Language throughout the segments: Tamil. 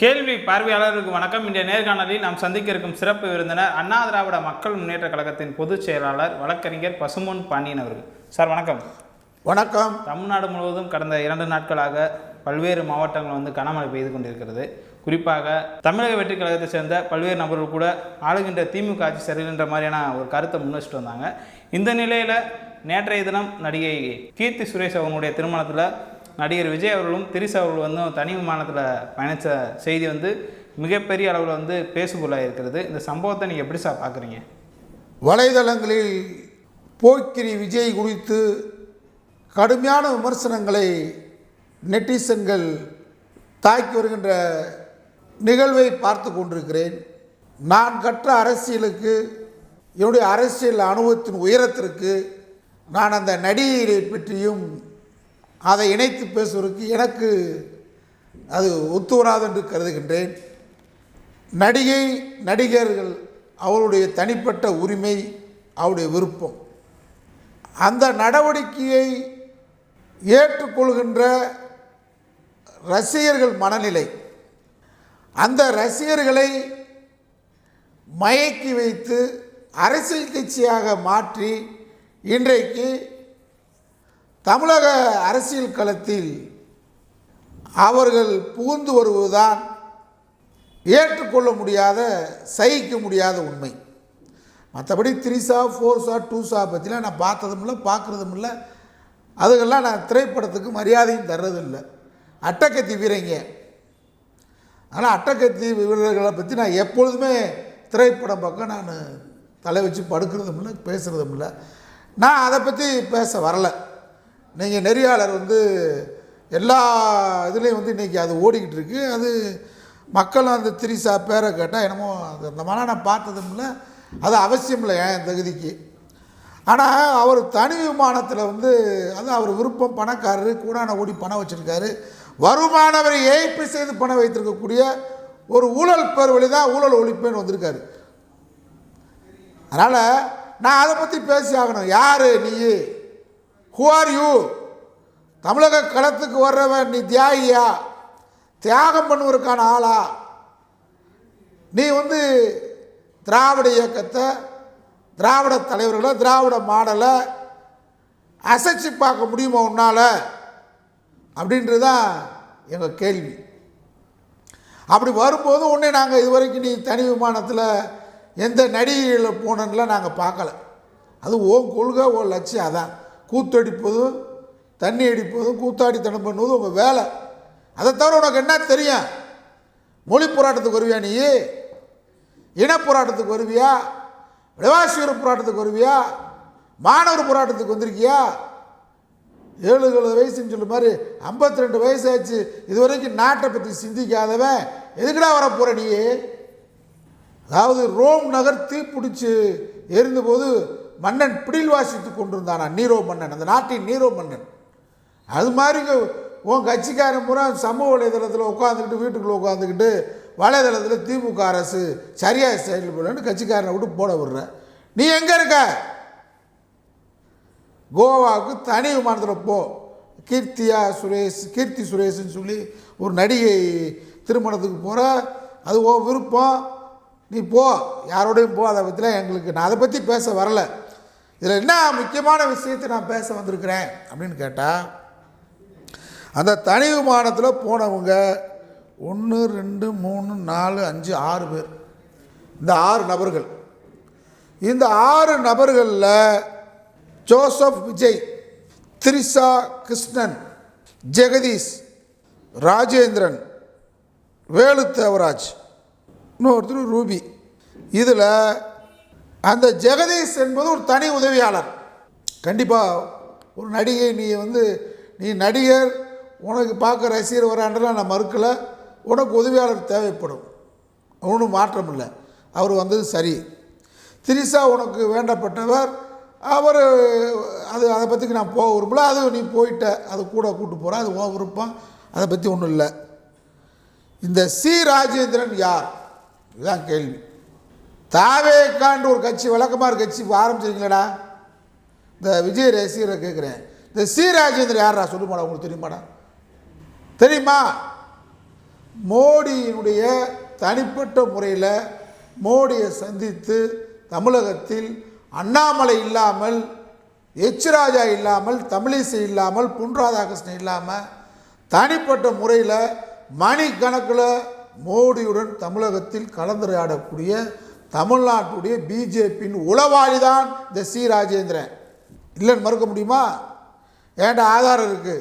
கேள்வி பார்வையாளருக்கு வணக்கம். இன்றைய நேர்காணலில் நாம் சந்திக்க இருக்கும் சிறப்பு விருந்தினர் அண்ணா திராவிட மக்கள் முன்னேற்ற கழகத்தின் பொதுச் செயலாளர் வழக்கறிஞர் பசும்பொன் பாண்டியன் அவர்கள். சார் வணக்கம். வணக்கம். தமிழ்நாடு முழுவதும் கடந்த 2 நாட்களாக பல்வேறு மாவட்டங்கள் கனமழை பெய்து கொண்டிருக்கிறது. குறிப்பாக தமிழக வெற்றி கழகத்தை சேர்ந்த பல்வேறு நபர்கள் கூட ஆளுகின்ற திமுக ஆட்சி சரியில்லைன்ற மாதிரியான ஒரு கருத்தை முன்வச்சிட்டு வந்தாங்க. இந்த நிலையில் நேற்றைய தினம் நடிகை கீர்த்தி சுரேஷ் அவங்களுடைய திருமணத்தில் நடிகர் விஜய் அவர்களும் திரிசா அவர்கள் தனி விமானத்தில் பயணித்த செய்தி மிகப்பெரிய அளவில் பேசுபொருளாக இருக்கிறது. இந்த சம்பவத்தை நீங்கள் எப்படி சார் பார்க்குறீங்க? வலைதளங்களில் போக்கிரி விஜய் குறித்து கடுமையான விமர்சனங்களை நெட்டிசன்கள் தாக்கி வருகின்ற நிகழ்வை பார்த்து கொண்டிருக்கிறேன். நான் கற்ற அரசியலுக்கு, என்னுடைய அரசியல் அனுபவத்தின் உயரத்திற்கு நான் அந்த நடிகையை பற்றியும் அதை இணைத்து பேசுவதற்கு எனக்கு அது ஒத்து வராது என்று கருதுகின்றேன். நடிகை நடிகர்கள் அவருடைய தனிப்பட்ட உரிமை, அவருடைய விருப்பம். அந்த நடவடிக்கையை ஏற்றுக்கொள்கின்ற ரசிகர்கள் மனநிலை, அந்த ரசிகர்களை மயக்கி வைத்து அரசியல் கட்சியாக மாற்றி இன்றைக்கு தமிழக அரசியல் களத்தில் அவர்கள் புகுந்து வருவதுதான் ஏற்றுக்கொள்ள முடியாத, சகிக்க முடியாத உண்மை. மற்றபடி 3சா 4சா 2சா பற்றிலாம் நான் பார்த்ததும் இல்லை, பார்க்குறதும் இல்லை. அதுக்கெல்லாம் நான் திரைப்படத்துக்கு மரியாதையும் தர்றதில்லை. அட்டக்கத்தி வீரங்க, ஆனால் அட்டக்கத்தி வீரர்களை பற்றி நான் எப்பொழுதுமே திரைப்படம் பக்கம் நான் தலை வச்சு படுக்கிறதும் இல்லை, பேசுகிறதும் இல்லை. நான் அதை பற்றி பேச வரலை. நீங்கள் நெறியாளர் எல்லா இதுலேயும் இன்றைக்கி அது ஓடிக்கிட்டு இருக்கு. அது மக்களும் அந்த திரிசா பேரை கேட்டால் என்னமோ அந்த மாதிரி நான் பார்த்ததும் இல்லை, அது அவசியம் இல்லை என் தகுதிக்கு. ஆனால் அவர் தனி விமானத்தில் அது அவர் விருப்பம். பணக்காரரு, கூடான ஓடி பணம் வச்சுருக்காரு. வருமானவரை ஏய்ப்பு செய்து பணம் வைத்திருக்கக்கூடிய ஒரு ஊழல் பேர் வழி தான் ஊழல் ஒழிப்பேன்னு வந்திருக்காரு. அதனால் நான் அதை பற்றி பேசி ஆகணும். யார் நீ? Who are you? தமிழக களத்துக்கு வர்றவன் நீ தியாகியா? தியாகம் பண்ணுவதற்கான ஆளா? நீ திராவிட இயக்கத்தை, திராவிட தலைவர்களை, திராவிட மாடலை அசைச்சு பார்க்க முடியுமா உன்னால்? அப்படின்றது தான் எங்கள் கேள்வி. அப்படி வரும்போது உடனே நாங்கள் இதுவரைக்கும் நீ தனி விமானத்தில் எந்த நடிகையில் போனோன்னா நாங்கள் பார்க்கல. அது கொள்கை, லட்சியம் அதான். கூத்தடிப்பதும், தண்ணி அடிப்பதும், கூத்தாடித்தனம் பண்ணுவதும் உங்கள் வேலை. அதை தவிர உனக்கு என்ன தெரியும்? மொழி போராட்டத்துக்கு வருவியா நீ? இனப்போராட்டத்துக்கு வருவியா? விலைவாசி போராட்டத்துக்கு வருவியா? மாணவர் போராட்டத்துக்கு வந்திருக்கியா? 7 வயசுன்னு சொல்ல மாதிரி 52 வயசு ஆச்சு, இதுவரைக்கும் நாட்டை பற்றி சிந்திக்காதவன் எதுக்குடா வர போகிற நீ? அதாவது ரோம் நகர் தீப்பிடிச்சு எரிந்தபோது மன்னன் பிடில் வாசித்து கொண்டிருந்தானா, நீரோ மன்னன், அந்த நாட்டின் நீரோ மன்னன். அது மாதிரி உன் கட்சிக்காரன் பூரா சமூக வலைதளத்தில் உட்காந்துக்கிட்டு, வீட்டுக்குள்ளே உட்காந்துக்கிட்டு வலைதளத்தில் திமுக அரசு சரியாக செயல்படணும்னு கட்சிக்காரனை விட்டு போட விடுற. நீ எங்கே இருக்க? கோவாவுக்கு தனி விமானத்தில் போ. கீர்த்தி சுரேஷ்னு சொல்லி ஒரு நடிகை திருமணத்துக்கு போகிற, அது ஓ விருப்பம், நீ போ, யாரோடையும் போ. அதை பற்றிலாம் எங்களுக்கு, நான் அதை பற்றி பேச வரலை. இதில் என்ன முக்கியமான விஷயத்தை நான் பேச வந்திருக்கிறேன் அப்படின்னு கேட்டால், அந்த தனி விமானத்தில் போனவங்க 1 2 3 4 5 6 பேர். இந்த 6 நபர்கள், இந்த 6 நபர்களில் ஜோசப் விஜய், திரிசா கிருஷ்ணன், ஜெகதீஷ், ராஜேந்திரன், வேலு தேவராஜ், இன்னொருத்தர் ரூபி. இதில் அந்த ஜெகதீஷ் என்பது ஒரு தனி உதவியாளர். கண்டிப்பாக ஒரு நடிகை, நீ நடிகர், உனக்கு பார்க்க ரசிகர் வராண்டெல்லாம் நான் மறுக்கலை. உனக்கு உதவியாளர் தேவைப்படும், ஒன்றும் மாற்றம் இல்லை. அவர் வந்தது சரி. திரிசா உனக்கு வேண்டப்பட்டவர், அவர் அதை பற்றிக்கு நான் போக விரும்பல. அது நீ போயிட்ட, அது கூட கூப்பிட்டு போகிற, அது ஓ விருப்பம், அதை பற்றி ஒன்றும் இல்லை. இந்த சி ராஜேந்திரன் யார்? இதுதான் கேள்வி. தாவேக்காண்டு ஒரு கட்சி, விளக்கமாறு கட்சி ஆரம்பிச்சிருக்கீங்களா? இந்த விஜய் ரசிகரை கேட்குறேன், இந்த சி ராஜேந்திரன் யாரா சொல்லுமாடா? உங்களுக்கு தெரியுமாடா? தெரியுமா? மோடியினுடைய தனிப்பட்ட முறையில் மோடியை சந்தித்து தமிழகத்தில் அண்ணாமலை இல்லாமல், எச் ராஜா இல்லாமல், தமிழிசை இல்லாமல், பொன் ராதாகிருஷ்ணன் இல்லாமல் தனிப்பட்ட முறையில் மணிக்கணக்கில் மோடியுடன் தமிழகத்தில் கலந்துரையாடக்கூடிய தமிழ்நாட்டுடைய பிஜேபியின் உளவாளி தான் இந்த சி ராஜேந்திரன். இல்லைன்னு மறுக்க முடியுமா? ஏன்ட ஆதாரம் இருக்குது.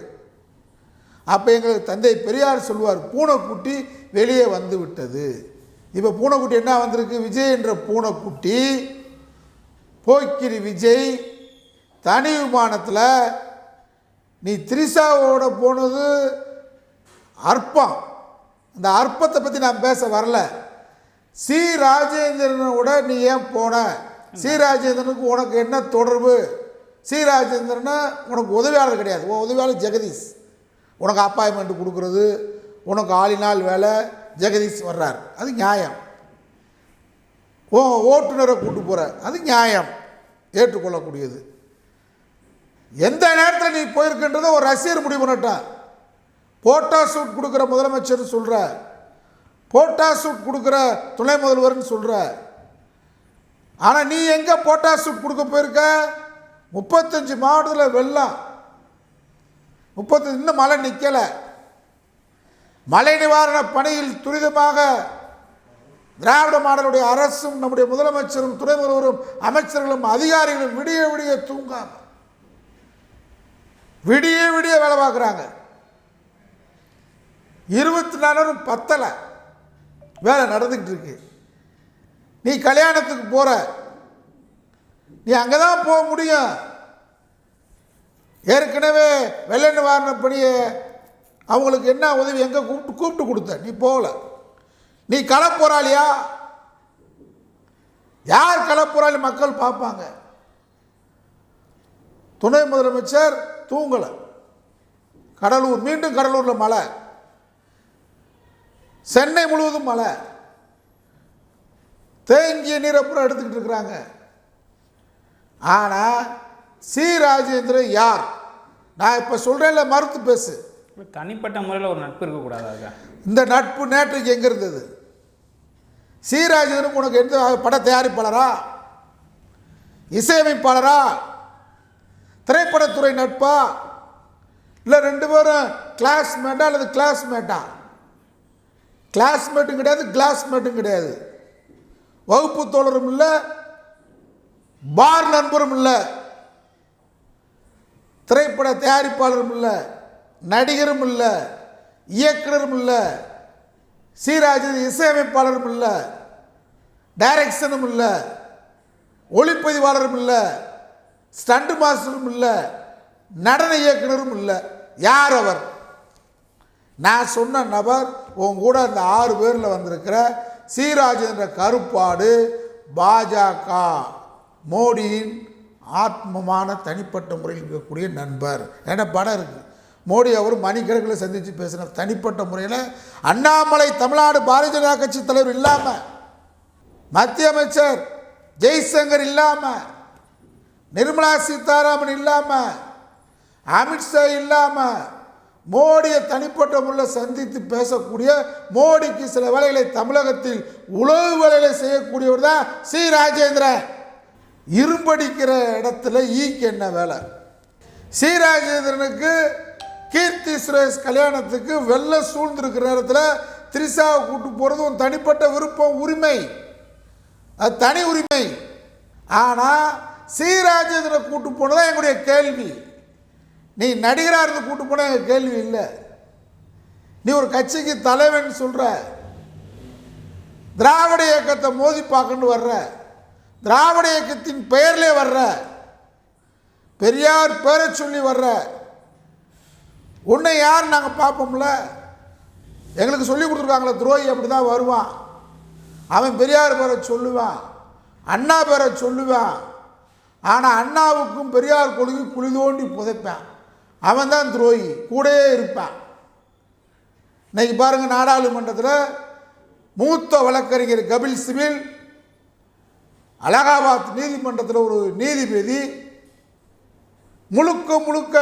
அப்போ எங்களுக்கு தந்தை பெரியார் சொல்லுவார், பூனைக்குட்டி வெளியே வந்து விட்டது. இப்போ பூனைக்குட்டி என்ன வந்திருக்கு? விஜய் என்ற பூனைக்குட்டி, போக்கிரி விஜய் தனி விமானத்தில் நீ திரிஷாவோட போனது அற்பம். அந்த அற்பத்தை பற்றி நான் பேச வரல. சி ராஜேந்திரனோட நீ ஏன் போன? சி ராஜேந்திரனுக்கு உனக்கு என்ன தொடர்பு? சி ராஜேந்திரனை உனக்கு உதவியாளர் கிடையாது. உதவியாளர் ஜெகதீஷ். உனக்கு அப்பாயின்மெண்ட் கொடுக்குறது, உனக்கு ஆளினால் வேலை, ஜெகதீஷ் வர்றார், அது நியாயம். ஓட்டுநரை கூட்டு போகிற, அது நியாயம், ஏற்றுக்கொள்ளக்கூடியது. எந்த நேரத்தில் நீ போயிருக்கின்றதை ஒரு ரசிகர் முடிவு பண்ணட்டான். போட்டா சூட் கொடுக்குற முதலமைச்சர் சொல்கிற, போட்டா சூட் கொடுக்குற துணை முதல்வர்னு சொல்கிற. ஆனால் நீ எங்கே போட்டா சூட் கொடுக்க போயிருக்க? 35 மாவட்டத்தில் வெள்ளம், 35 இன்னும் மழை நிற்கலை. மழை நிவாரண பணியில் துரிதமாக திராவிட மாடலுடைய அரசும் நம்முடைய முதலமைச்சரும் துணை முதல்வரும் அமைச்சர்களும் அதிகாரிகளும் விடிய விடிய தூங்காம விடிய விடிய வேலை பார்க்குறாங்க. 24 பத்தலை, வேலை நடந்துக்கிட்டு இருக்கு. நீ கல்யாணத்துக்கு போகிற, நீ அங்கே தான் போக முடியும். ஏற்கனவே வெள்ள நிவாரண பணியை அவங்களுக்கு என்ன உதவி எங்கே கூப்பிட்டு கொடுத்த, நீ போகல. நீ களப்போராளியா? யார் களப்போராளி மக்கள் பார்ப்பாங்க. துணை முதலமைச்சர் தூங்கலை. கடலூர், மீண்டும் கடலூரில் மழை, சென்னை முழுவதும் மழை, தேங்கிய நீரை அப்புறம் எடுத்துக்கிட்டு இருக்கிறாங்க. ஆனால் சி ராஜேந்திரன் யார்? நான் இப்போ சொல்கிறேன்ல, மறுத்து பேசு. தனிப்பட்ட முறையில் ஒரு நட்பு இருக்கக்கூடாதா? இந்த நட்பு நேற்றுக்கு எங்கே இருந்தது? சி ராஜேந்திரன் உனக்கு எந்த பட தயாரிப்பாளரா, இசையமைப்பாளரா, திரைப்படத்துறை நட்பா, இல்லை 2 பேரும் கிளாஸ்மேட்டா அல்லது கிளாஸ்மேட்டா? கிளாஸ்மேட்டும் கிடையாது, கிளாஸ்மேட்டும் கிடையாது. வகுப்பு தோழரும் இல்லை, பார் நண்பரும் இல்லை, திரைப்பட தயாரிப்பாளரும் இல்லை, நடிகரும் இல்லை, இயக்குனரும் இல்லை, சீராஜன் இசையமைப்பாளரும் இல்லை, டைரக்ஷனும் இல்லை, ஒளிப்பதிவாளரும் இல்லை, ஸ்டண்ட் மாஸ்டரும் இல்லை, நடன இயக்குனரும் இல்லை. யார் அவர்? நான் சொன்ன நபர் உன் கூட இந்த 6 பேரில் வந்திருக்கிற சீராஜேந்திர கருப்பாடு பாஜக மோடியின் ஆத்மமான தனிப்பட்ட முறையில் இருக்கக்கூடிய நண்பர். என்ன படம் இருக்குது, மோடி அவர் மணிக்கணக்கில் சந்தித்து பேசின தனிப்பட்ட முறையில். அண்ணாமலை தமிழ்நாடு பாரதிய ஜனதா கட்சி தலைவர் இல்லாமல், மத்திய அமைச்சர் ஜெய்சங்கர் இல்லாமல், நிர்மலா சீதாராமன் இல்லாமல், அமித்ஷா இல்லாமல், மோடியை தனிப்பட்ட முறையில் சந்தித்து பேசக்கூடிய, மோடிக்கு சில வேலைகளை தமிழகத்தில் உளவு வேலைகளை செய்யக்கூடியவர் தான் சி ராஜேந்திரன். இரும்படிக்கிற இடத்துல ஈக்கு என்ன வேலை? சி ராஜேந்திரனுக்கு கீர்த்தி சுரேஷ் கல்யாணத்துக்கு வெள்ள சூழ்ந்திருக்கிற நேரத்தில் திரிஷாவை கூட்டு போகிறது உன் தனிப்பட்ட விருப்பம், உரிமை, அது தனி உரிமை. ஆனால் சி ராஜேந்திரனை கூட்டு போனதான் எங்களுடைய கேள்வி. நீ நடிகராக இருந்து கூட்டு போன எங்கள் கேள்வி இல்லை. நீ ஒரு கட்சிக்கு தலைவன் சொல்கிற, திராவிட இயக்கத்தை மோதி பார்க்கணுன்னு வர்ற, திராவிட இயக்கத்தின் பெயர்லே வர்ற, பெரியார் பேரை சொல்லி வர்ற, உன்னை யார் நாங்கள் பார்ப்போம்ல? எங்களுக்கு சொல்லி கொடுத்துருக்காங்களே, துரோகி அப்படி தான் வருவான். அவன் பெரியார் பேரை சொல்லுவான், அண்ணா பேரை சொல்லுவான். ஆனால் அண்ணாவுக்கும் பெரியார் கொள்கை குழி தோண்டி புதைப்பான். அவன் தான் துரோகி, கூடயே இருப்பான். இன்னைக்கு பாருங்கள், நாடாளுமன்றத்தில் மூத்த வழக்கறிஞர் கபில் சிபில், அலகாபாத் நீதிமன்றத்தில் ஒரு நீதிபதி, முழுக்க முழுக்க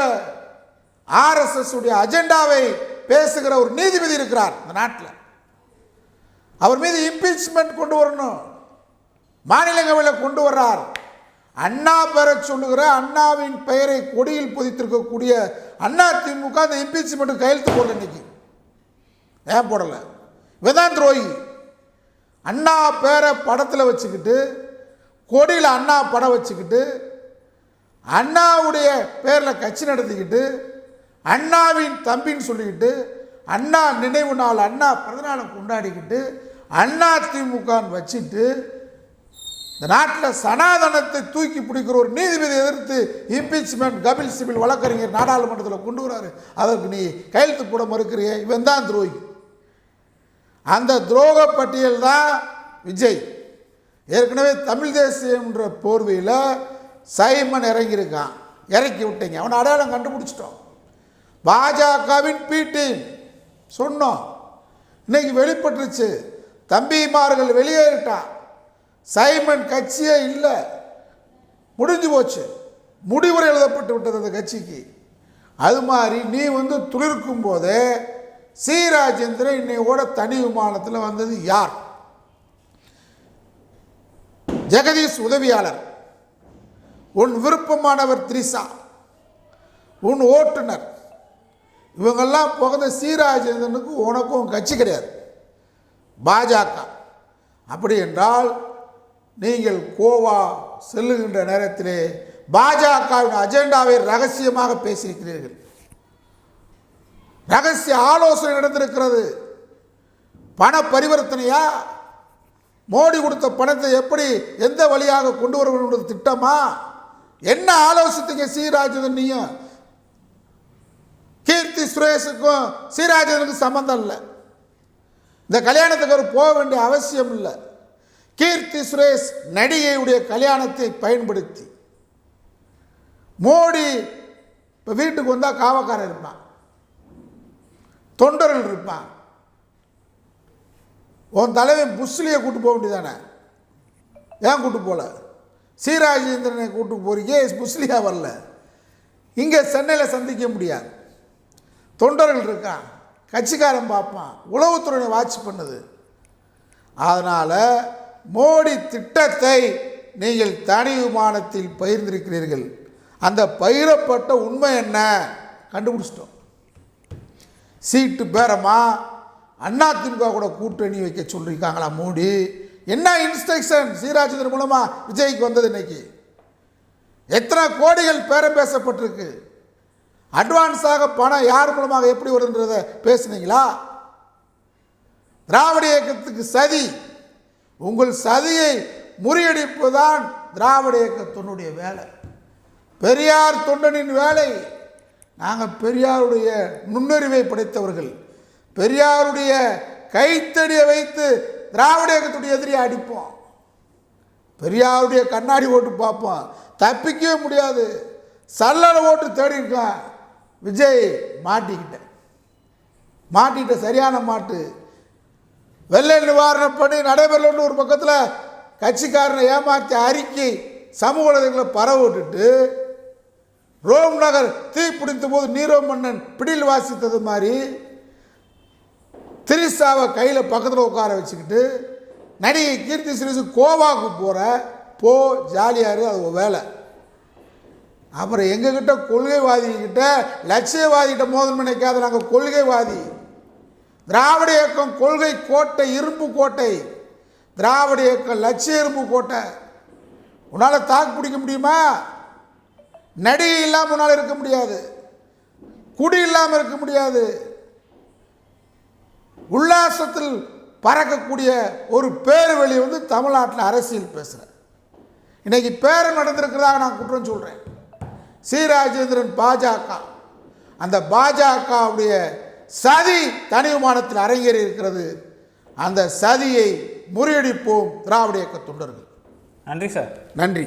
ஆர்எஸ்எஸ் உடைய அஜெண்டாவை பேசுகிற ஒரு நீதிபதி இருக்கிறார் இந்த நாட்டில். அவர் மீது இம்பீச்மெண்ட் கொண்டு வரணும். மாநிலங்களவையில் கொண்டு வர்றார். அண்ணா பெற சொல்லுகிற அண்ணாவின் பெயரை கொடியில் பொதித்திருக்கக்கூடிய அண்ணா திமுக அந்த இம்பீச்மெண்ட் கையெழுத்து போடல. இன்னைக்கு ஏன் போடல? இவதான் துரோகி. அண்ணா பேரை படத்தில் வச்சுக்கிட்டு, கொடியில் அண்ணா படம் வச்சுக்கிட்டு, அண்ணாவுடைய பேரில் கட்சி நடத்திக்கிட்டு, அண்ணாவின் தம்பின்னு சொல்லிக்கிட்டு, அண்ணா நினைவு நாள் அண்ணா பிறந்தநாளை கொண்டாடிக்கிட்டு, அண்ணா திமுகன்னு வச்சுட்டு இந்த நாட்டில் சனாதனத்தை தூக்கி பிடிக்கிற ஒரு நீதிபதி எதிர்த்து இம்பீச்மெண்ட் கபில் சிபில் வழக்கறிஞர் நாடாளுமன்றத்தில் கொண்டு வராரு. அதற்கு நீ கையெழுத்து போட மறுக்கிறிய. இவன் தான் துரோகி. அந்த துரோக பட்டியல் தான் விஜய். ஏற்கனவே தமிழ் தேசியம்ன்ற போர்வையில் சைமன் இறங்கியிருக்கான். இறக்கி விட்டீங்க. அவனை அடையாளம் கண்டுபிடிச்சிட்டோம். பாஜகவின் பி டீம் சொன்னோம். இன்னைக்கு வெளிப்பட்டுருச்சு. தம்பிமார்கள் வெளியேறிட்டான். சைமன் கட்சியே இல்லை, முடிஞ்சு போச்சு. முடிவுரை எழுதப்பட்டு விட்டது அந்த கட்சிக்கு. அது மாதிரி நீ துளிர்க்கும் போதே சி ராஜேந்திரன் இன்னையோட தனி விமானத்தில் வந்தது யார்? ஜெகதீஷ் உதவியாளர், உன் விருப்பமானவர் திரிசா, உன் ஓட்டுநர், இவங்கெல்லாம் புகழ்ந்த சி ராஜேந்திரனுக்கு உனக்கும் கட்சி கிடையாது, பாஜக. அப்படி என்றால் நீங்கள் கோவா செல்லுகின்ற நேரத்திலே பாஜகவின் அஜெண்டாவை ரகசியமாக பேசியிருக்கிறீர்கள். ரகசிய ஆலோசனை நடந்திருக்கிறது. பண பரிவர்த்தனையா? மோடி கொடுத்த பணத்தை எப்படி எந்த வழியாக கொண்டு வர வேண்டும் திட்டமா? என்ன ஆலோசித்தீங்க? சி ராஜேந்திரனையும் கீர்த்தி சுரேஷுக்கும் சி ராஜேந்திரனுக்கும் சம்பந்தம் இல்லை. இந்த கல்யாணத்துக்கு அவர் போக வேண்டிய அவசியம் இல்லை. கீர்த்தி சுரேஷ் நடிகையுடைய கல்யாணத்தை பயன்படுத்தி மோடி இப்போ வீட்டுக்கு வந்தால் காவக்காரர் இருப்பான், தொண்டர்கள் இருப்பான். உன் தலைவன் புஷ்லியை கூட்டு போக வேண்டியதானே? ஏன் கூட்டு போகல? சி ராஜேந்திரனை கூட்டு போறீங்க, புஷ்லியா வரல. இங்கே சென்னையில் சந்திக்க முடியாது. தொண்டர்கள் இருக்கான், கட்சிக்காரன் பார்ப்பான், உளவுத்துறை வாட்ச் பண்ணுது. அதனால் மோடி திட்டத்தை நீங்கள் தனி விமானத்தில் பகிர்ந்திருக்கிறீர்கள். அந்த பகிரப்பட்ட உண்மை என்ன கண்டுபிடிச்சிட்டோம். சீட்டு பேரமா அதிமுக கூட கூட்டணி வைக்க சொல்லியிருக்காங்களா மோடி? என்ன இன்ஸ்ட்ரக்ஷன் சி ராஜேந்திரன் மூலமா விஜய்க்கு வந்தது? இன்னைக்கு எத்தனை கோடிகள் பேரம் பேசப்பட்டிருக்கு? அட்வான்ஸாக பணம் யார் மூலமாக எப்படி வருதுன்றத பேசுனீங்களா? திராவிட இயக்கத்துக்கு சதி. உங்கள் சதியை முறியடிப்புதான் திராவிட இயக்கத்தினுடைய வேலை, பெரியார் தொண்டனின் வேலை. நாங்கள் பெரியாருடைய நுண்ணறிவை படைத்தவர்கள். பெரியாருடைய கைத்தடியை வைத்து திராவிட இயக்கத்துடைய எதிரியை அடிப்போம். பெரியாருடைய கண்ணாடி ஓட்டு பார்ப்போம். தப்பிக்கவே முடியாது. சல்லடை ஓட்டு தேடிருக்கான். விஜய் மாட்டிக்கிட்ட சரியான மாட்டு. வெள்ளை நிவாரண பணி நடைபெறலன்னு ஒரு பக்கத்தில் கட்சிக்காரனை ஏமாற்றி அறிக்கை சமூக வலைதளங்களை பரவ விட்டுட்டு, ரோம் நகர் தீ பிடித்த போது நீரோ மன்னன் பிடியில் வாசித்தது மாதிரி திரிசாவை கையில் பக்கத்தில் உட்கார வச்சுக்கிட்டு நடிகை கீர்த்தி சுரேஷ் கோவாவுக்கு போகிற போ, ஜாலியாரு, அது வேலை. அப்புறம் எங்ககிட்ட கொள்கைவாதிகிட்ட லட்சியவாதிகிட்ட மோதல் நினைக்காத. நாங்கள் கொள்கைவாதி. திராவிட இயக்கம் கொள்கை கோட்டை, இரும்பு கோட்டை. திராவிட இயக்கம் லட்சிய இரும்பு கோட்டை. உன்னால் தாக்கு பிடிக்க முடியுமா? நடிகை இல்லாமல் உன்னால் இருக்க முடியாது, குடி இல்லாமல் இருக்க முடியாது. உல்லாசத்தில் பறக்கக்கூடிய ஒரு பேர்வழி தமிழ்நாட்டில் அரசியல் பேசுகிற இன்னைக்கு பேரம் நடந்திருக்கிறதாக நான் குற்றம் சொல்கிறேன். சி ராஜேந்திரன் பாஜக, அந்த பாஜகவுடைய சதி தனி விமானத்தில் அரங்கேறி இருக்கிறது. அந்த சதியை முறியடிப்போம் திராவிட இயக்க தொண்டர்கள். நன்றி சார். நன்றி.